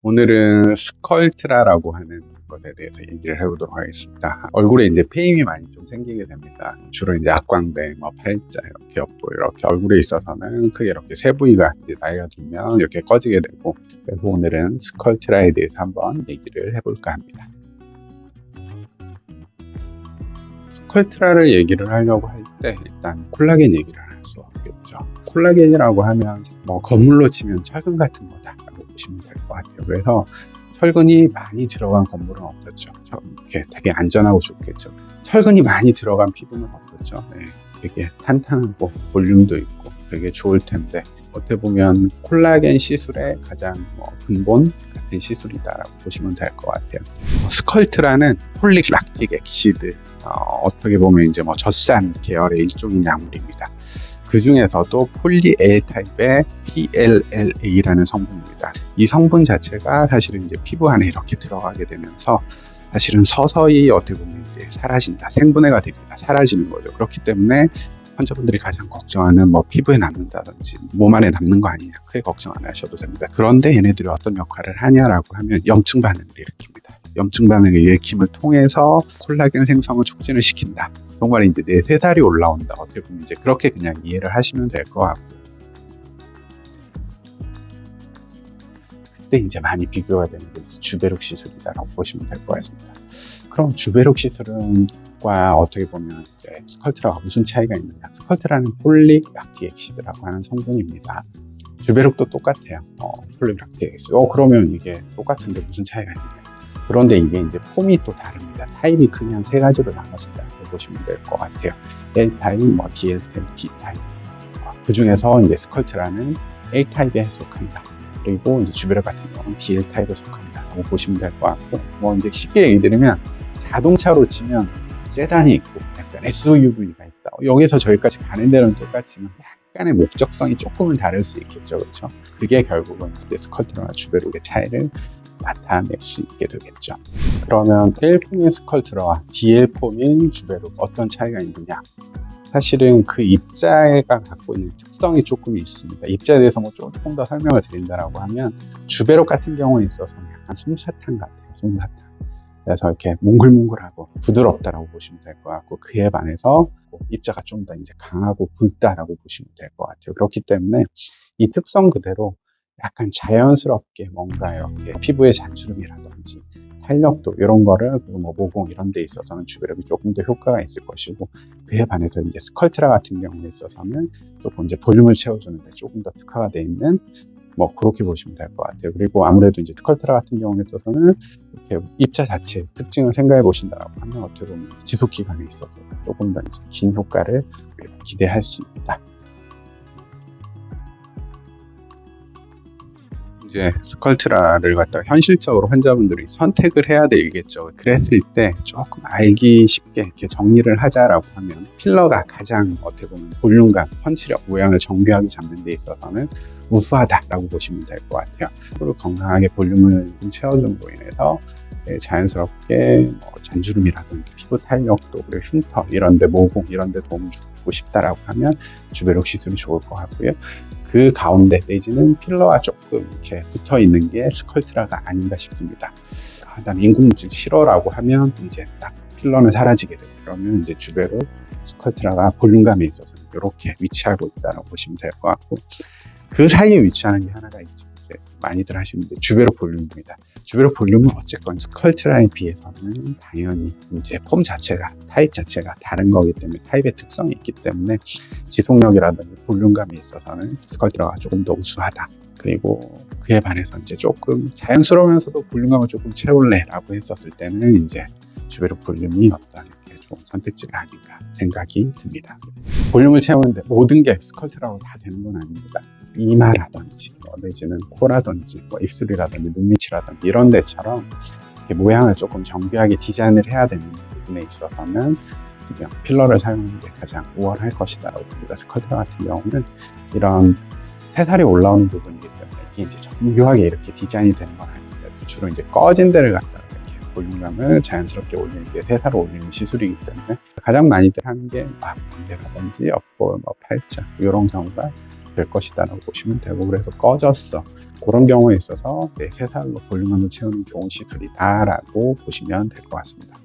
오늘은 스컬트라라고 하는 것에 대해서 얘기를 해보도록 하겠습니다. 얼굴에 이제 페임이 많이 좀 생기게 됩니다. 주로 이제 악광대, 팔자, 이렇게 옆부 이렇게 얼굴에 있어서는 크게 이렇게 세 부위가 이제 나이가 들면 이렇게 꺼지게 되고, 그래서 오늘은 스컬트라에 대해서 한번 얘기를 해볼까 합니다. 스컬트라를 얘기를 하려고 할 때 일단 콜라겐 얘기를 할 수 없겠죠. 콜라겐이라고 하면 건물로 치면 철근 같은 거다라고 보시면 될 것 같아요. 그래서 철근이 많이 들어간 건물은 어떻죠? 이렇게 되게 안전하고 좋겠죠. 철근이 많이 들어간 피부는 어떻죠? 되게 탄탄하고 볼륨도 있고 되게 좋을 텐데, 어떻게 보면 콜라겐 시술의 가장 근본 같은 시술이다라고 보시면 될 것 같아요. 스컬트라는 폴릭 락틱 액시드, 어떻게 보면 이제 젖산 계열의 일종인 약물입니다. 그 중에서도 폴리엘 타입의 PLLA라는 성분입니다. 이 성분 자체가 사실은 이제 피부 안에 이렇게 들어가게 되면서 사실은 서서히 어떻게 보면 이제 사라진다, 생분해가 됩니다. 사라지는 거죠. 그렇기 때문에 환자분들이 가장 걱정하는 피부에 남는다든지 몸 안에 남는 거 아니냐, 크게 걱정 안 하셔도 됩니다. 그런데 얘네들이 어떤 역할을 하냐라고 하면 염증 반응을 일으킵니다. 염증 반응을 일으킴을 통해서 콜라겐 생성을 촉진을 시킨다. 정말 이제 내 새살이 올라온다. 어떻게 보면 이제 그렇게 그냥 이해를 하시면 될 것 같고, 그때 이제 많이 비교가 되는 게 주베룩 시술이다라고 보시면 될 것 같습니다. 그럼 주베룩 시술과 어떻게 보면 이제 스컬트라가 무슨 차이가 있느냐? 스컬트라는 폴릭 락틱 액시드라고 하는 성분입니다. 주베룩도 똑같아요. 폴릭 락틱 액시드. 그러면 이게 똑같은데 무슨 차이가 있느냐? 그런데 이게 이제 폼이 또 다릅니다. 타입이 그냥 세 가지로 나눠진다고 보시면 될 것 같아요. L 타입, DL 타입, T 타입. 그 중에서 이제 스컬트라는 A 타입에 속합니다. 그리고 이제 주베룩 같은 경우는 DL 타입에 속합니다라고 보시면 될 것 같고, 이제 쉽게 얘기 드리면 자동차로 치면 세단이 있고 약간 SUV가 있다. 여기서 저기까지 가는 데는 똑같지만 약간의 목적성이 조금은 다를 수 있겠죠, 그렇죠? 그게 결국은 이제 스컬트라와 주베룩의 차이를 나타낼 수 있게 되겠죠. 그러면 L폼인 스컬트라와 DL폼인 주베룩 어떤 차이가 있느냐? 사실은 그 입자가 갖고 있는 특성이 조금 있습니다. 입자에 대해서 조금 더 설명을 드린다라고 하면, 주베룩 같은 경우에 있어서는 약간 솜사탕 같아요. 솜사탕. 그래서 이렇게 몽글몽글하고 부드럽다라고 보시면 될 것 같고, 그에 반해서 입자가 좀 더 이제 강하고 굵다라고 보시면 될 것 같아요. 그렇기 때문에 이 특성 그대로 약간 자연스럽게 뭔가 이렇게 피부의 잔주름이라든지 탄력도 이런 거를 모공 이런 데 있어서는 주베룩이 조금 더 효과가 있을 것이고, 그에 반해서 이제 스컬트라 같은 경우에 있어서는 조금 이제 볼륨을 채워주는데 조금 더 특화가 되어 있는 그렇게 보시면 될 것 같아요. 그리고 아무래도 이제 스컬트라 같은 경우에 있어서는 이렇게 입자 자체의 특징을 생각해 보신다라고 하면 어떻게 보면 지속 기간에 있어서 조금 더 이제 긴 효과를 기대할 수 있다. 이제 스컬트라를 갖다가 현실적으로 환자분들이 선택을 해야 되겠죠. 그랬을 때 조금 알기 쉽게 이렇게 정리를 하자라고 하면, 필러가 가장 어떻게 보면 볼륨감, 펀치력, 모양을 정교하게 잡는 데 있어서는 우수하다라고 보시면 될 것 같아요. 그리고 건강하게 볼륨을 채워줌으로 인해서 자연스럽게 잔주름이라든지 피부 탄력도, 그리고 흉터 이런데, 모공 이런데 도움을 주고 싶다라고 하면 주베룩 시술이 좋을 것 같고요. 그 가운데 내지는 필러와 조금 이렇게 붙어 있는 게 스컬트라가 아닌가 싶습니다. 난 인공물질 싫어라고 하면 이제 딱 필러는 사라지게 되고, 그러면 이제 주베룩, 스컬트라가 볼륨감에 있어서 이렇게 위치하고 있다고 보시면 될 것 같고, 그 사이에 위치하는 게 하나가 있죠. 이제 많이들 하시는 이제 주베룩 볼륨입니다. 주베룩 볼륨은 어쨌건 스컬트라에 비해서는 당연히 이제 폼 자체가, 타입 자체가 다른 거기 때문에, 타입의 특성이 있기 때문에 지속력이라든지 볼륨감에 있어서는 스컬트라가 조금 더 우수하다. 그리고 그에 반해서 이제 조금 자연스러우면서도 볼륨감을 조금 채울래라고 했었을 때는 이제 주베룩 볼륨이 어떤 이렇게 좋은 선택지가 아닌가 생각이 듭니다. 볼륨을 채우는데 모든 게 스컬트라로 다 되는 건 아닙니다. 이마라든지 내지는 코라든지 입술이라든지 눈밑이라든지 이런 데처럼 이렇게 모양을 조금 정교하게 디자인을 해야 되는 부분에 있어서는 그냥 필러를 사용하는 게 가장 우월할 것이다라고 봅니다. 스컬트라 같은 경우는 이런 새살이 올라오는 부분이기 때문에 이게 이제 정교하게 이렇게 디자인이 되는 건 아닙니다. 주로 이제 꺼진 데를 갖다가 이렇게 볼륨감을 자연스럽게 올리는 게, 새살을 올리는 시술이기 때문에 가장 많이들 하는 게 광대라든지 옆볼, 팔자 이런 경우가 될 것이다라고 보시면 되고, 그래서 꺼졌어, 그런 경우에 있어서 새살로 볼륨감을 채우는 좋은 시술이다라고 보시면 될 것 같습니다.